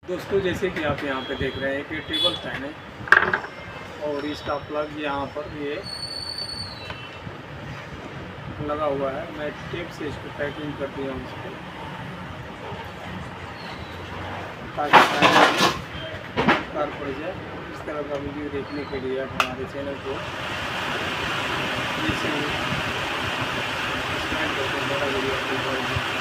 दोस्तों जैसे कि आप यहाँ पे देख रहे हैं कि टेबल फैन है और इसका प्लग यहाँ पर ये लगा हुआ है। मैं टेप से इसको पैकिंग कर दिया हूँ इसको, ताकि कार पड़ जाए। इस तरह का वीडियो देखने के लिए आप हमारे चैनल को सब्सक्राइब करके बड़ा वीडियो अपलोड करेंगे।